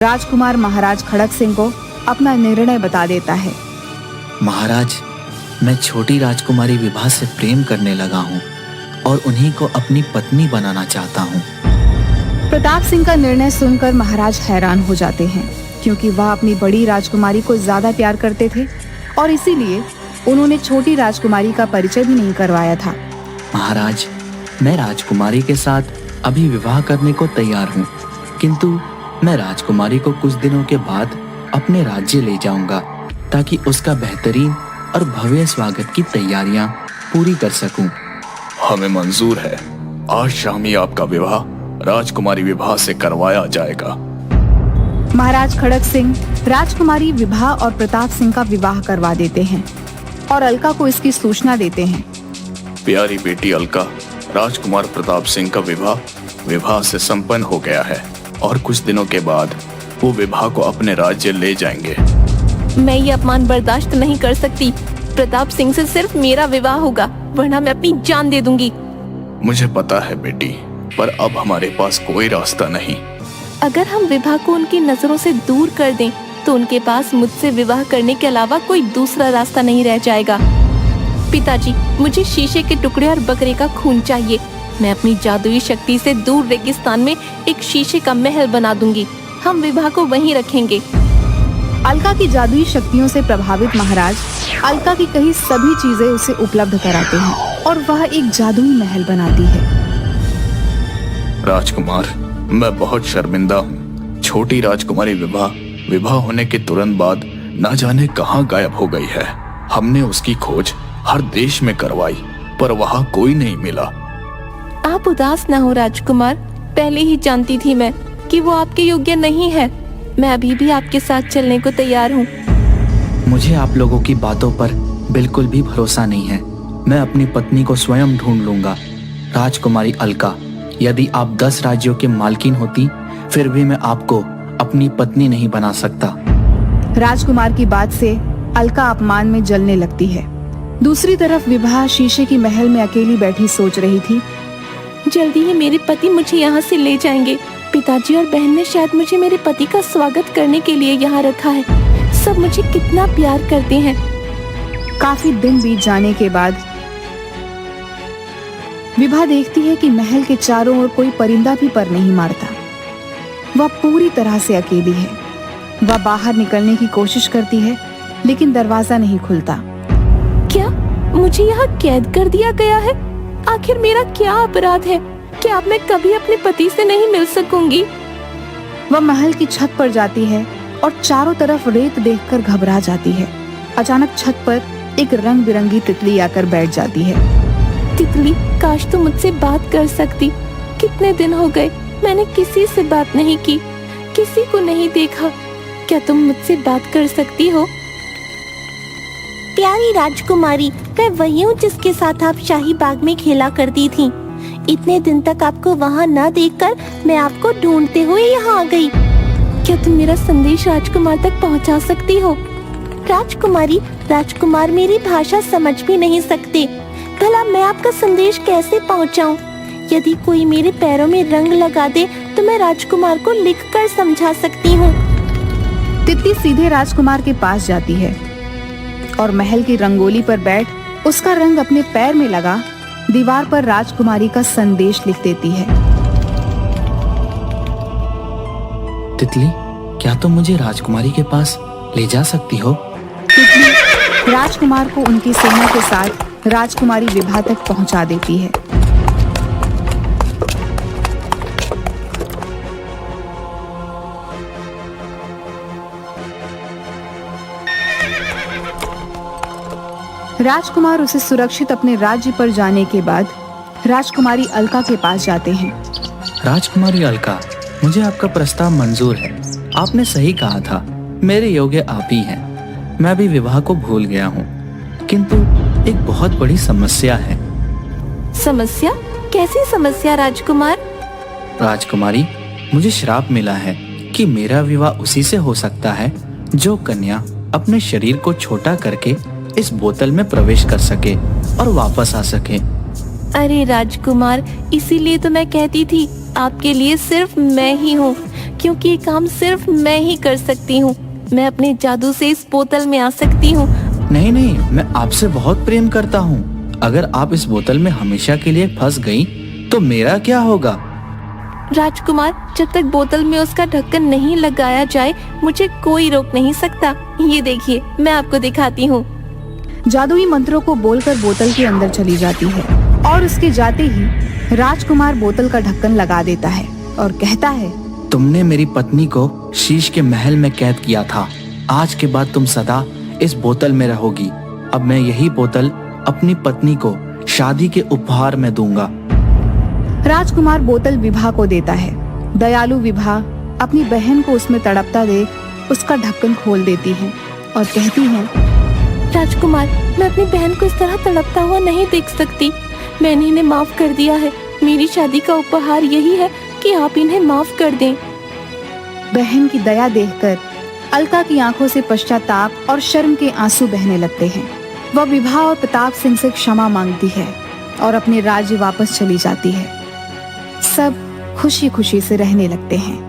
राजकुमार महाराज खड़क सिंह को अपना निर्णय बता देता है। महाराज, मैं छोटी राजकुमारी विभा से प्रेम करने लगा हूँ और उन्हीं को अपनी पत्नी बनाना चाहता हूँ। प्रताप सिंह का निर्णय सुनकर महाराज हैरान हो जाते हैं, क्योंकि वह अपनी बड़ी राजकुमारी को ज्यादा प्यार करते थे और इसीलिए उन्होंने छोटी राजकुमारी का परिचय भी नहीं करवाया था। महाराज, मैं राजकुमारी के साथ अभी विवाह करने को तैयार हूँ, किंतु मैं राजकुमारी को कुछ दिनों के बाद अपने राज्य ले जाऊंगा ताकि उसका बेहतरीन और भव्य स्वागत की तैयारियां पूरी कर सकूं। हमें मंजूर है। आज शाम ही आपका विवाह राजकुमारी विभा से करवाया जाएगा। महाराज खड़क सिंह राजकुमारी विभा और प्रताप सिंह का विवाह करवा देते हैं और अलका को इसकी सूचना देते हैं। प्यारी बेटी अलका, राजकुमार प्रताप सिंह का विवाह से संपन्न हो गया है और कुछ दिनों के बाद वो विभा को अपने राज्य ले जाएंगे। मैं ये अपमान बर्दाश्त नहीं कर सकती। प्रताप सिंह से सिर्फ मेरा विवाह होगा, वरना मैं अपनी जान दे दूंगी। मुझे पता है बेटी, पर अब हमारे पास कोई रास्ता नहीं। अगर हम विभा को उनकी नजरों से दूर कर दें, तो उनके पास मुझसे विवाह करने के अलावा कोई दूसरा रास्ता नहीं रह जाएगा। पिताजी, मुझे शीशे के टुकड़े और बकरे का खून चाहिए। मैं अपनी जादुई शक्ति से दूर रेगिस्तान में एक शीशे का महल बना दूंगी। हम विभा को वहीं रखेंगे। अलका की जादुई शक्तियों से प्रभावित महाराज अलका की कही सभी चीजें उसे उपलब्ध कराते हैं और वह एक जादुई महल बनाती है। राजकुमार, मैं बहुत शर्मिंदा हूँ। छोटी राजकुमारी विवाह होने के तुरंत बाद न जाने कहाँ गायब हो गई है। हमने उसकी खोज हर देश में करवाई, पर वहाँ कोई नहीं मिला। आप उदास न हो राजकुमार, पहले ही जानती थी मैं कि वो आपके योग्य नहीं है। मैं अभी भी आपके साथ चलने को तैयार हूँ। मुझे आप लोगों की बातों पर बिल्कुल भी भरोसा नहीं है। मैं अपनी पत्नी को स्वयं ढूंढ लूंगा। राजकुमारी अलका, यदि आप 10 राज्यों के मालकिन होती, फिर भी मैं आपको अपनी पत्नी नहीं बना सकता। राजकुमार की बात से अलका अपमान में जलने लगती है। दूसरी तरफ विभा शीशे की महल में अकेली बैठी सोच रही थी। जल्दी ही मेरे पति मुझे यहाँ से ले जाएंगे। पिताजी और बहन ने शायद मुझे मेरे पति का स्वागत करने के लिए यहाँ रखा है। सब मुझे कितना प्यार करते हैं। काफी दिन बीत जाने के बाद विभा देखती है कि महल के चारों ओर कोई परिंदा भी पर नहीं मारता। वह पूरी तरह से अकेली है। वह बाहर निकलने की कोशिश करती है, लेकिन दरवाजा नहीं खुलता। क्या मुझे यहाँ कैद कर दिया गया है? आखिर मेरा क्या अपराध है कि अब मैं कभी अपने पति से नहीं मिल सकूंगी? वह महल की छत पर जाती है और चारों तरफ रेत देखकर घबरा जाती है। अचानक छत पर एक रंग बिरंगी तितली आकर बैठ जाती है। तितली, काश तुम मुझसे बात कर सकती। कितने दिन हो गए मैंने किसी से बात नहीं की, किसी को नहीं देखा। क्या तुम मुझसे बात कर सकती हो? प्यारी राजकुमारी, मैं वही हूँ जिसके साथ आप शाही बाग में खेला करती थी। इतने दिन तक आपको वहाँ न देखकर मैं आपको ढूंढते हुए यहाँ आ गई। क्या तुम मेरा संदेश राजकुमार तक पहुँचा सकती हो? राजकुमारी, राजकुमार मेरी भाषा समझ भी नहीं सकते। भला मैं आपका संदेश कैसे पहुँचाऊँ? यदि कोई मेरे पैरों में रंग लगा दे तो मैं राजकुमार को लिखकर समझा सकती हूँ। तितली सीधे राजकुमार के पास जाती है और महल की रंगोली पर बैठ उसका रंग अपने पैर में लगा दीवार पर राजकुमारी का संदेश लिख देती है। तितली, क्या तुम मुझे राजकुमारी के पास ले जा सकती हो? तितली राजकुमार को उनकी सेना के साथ राजकुमारी विभा तक पहुंचा देती है। राजकुमार उसे सुरक्षित अपने राज्य पर जाने के बाद राजकुमारी अलका के पास जाते हैं। राजकुमारी अलका, मुझे आपका प्रस्ताव मंजूर है। आपने सही कहा था, मेरे योग्य आप ही हैं। मैं भी विवाह को भूल गया हूँ, किंतु एक बहुत बड़ी समस्या है। समस्या? कैसी समस्या राजकुमार? राजकुमारी, मुझे श्राप मिला है कि मेरा विवाह उसी से हो सकता है जो कन्या अपने शरीर को छोटा करके इस बोतल में प्रवेश कर सके और वापस आ सके। अरे राजकुमार, इसीलिए तो मैं कहती थी आपके लिए सिर्फ मैं ही हूँ। क्योंकि ये काम सिर्फ मैं ही कर सकती हूँ। मैं अपने जादू से इस बोतल में आ सकती हूँ। नहीं नहीं, मैं आपसे बहुत प्रेम करता हूँ। अगर आप इस बोतल में हमेशा के लिए फंस गई तो मेरा क्या होगा? राजकुमार, जब तक बोतल में उसका ढक्कन नहीं लगाया जाए मुझे कोई रोक नहीं सकता। ये देखिए, मैं आपको दिखाती हूँ। जादुई मंत्रों को बोलकर बोतल के अंदर चली जाती है और उसके जाते ही राजकुमार बोतल का ढक्कन लगा देता है और कहता है, तुमने मेरी पत्नी को शीश के महल में कैद किया था। आज के बाद तुम सदा इस बोतल में रहोगी। अब मैं यही बोतल अपनी पत्नी को शादी के उपहार में दूंगा। राजकुमार बोतल विभा को देता है। दयालु विभा अपनी बहन को उसमें तड़पता देख उसका ढक्कन खोल देती है और कहती है, राजकुमार, मैं अपनी बहन को इस तरह तड़पता हुआ नहीं देख सकती। मैंने इन्हें माफ कर दिया है। मेरी शादी का उपहार यही है कि आप इन्हें माफ कर दें। बहन की दया देखकर अलका की आंखों से पश्चाताप और शर्म के आंसू बहने लगते हैं। वह विभा और प्रताप सिंह से क्षमा मांगती है और अपने राज्य वापस चली जाती है। सब खुशी खुशी से रहने लगते हैं।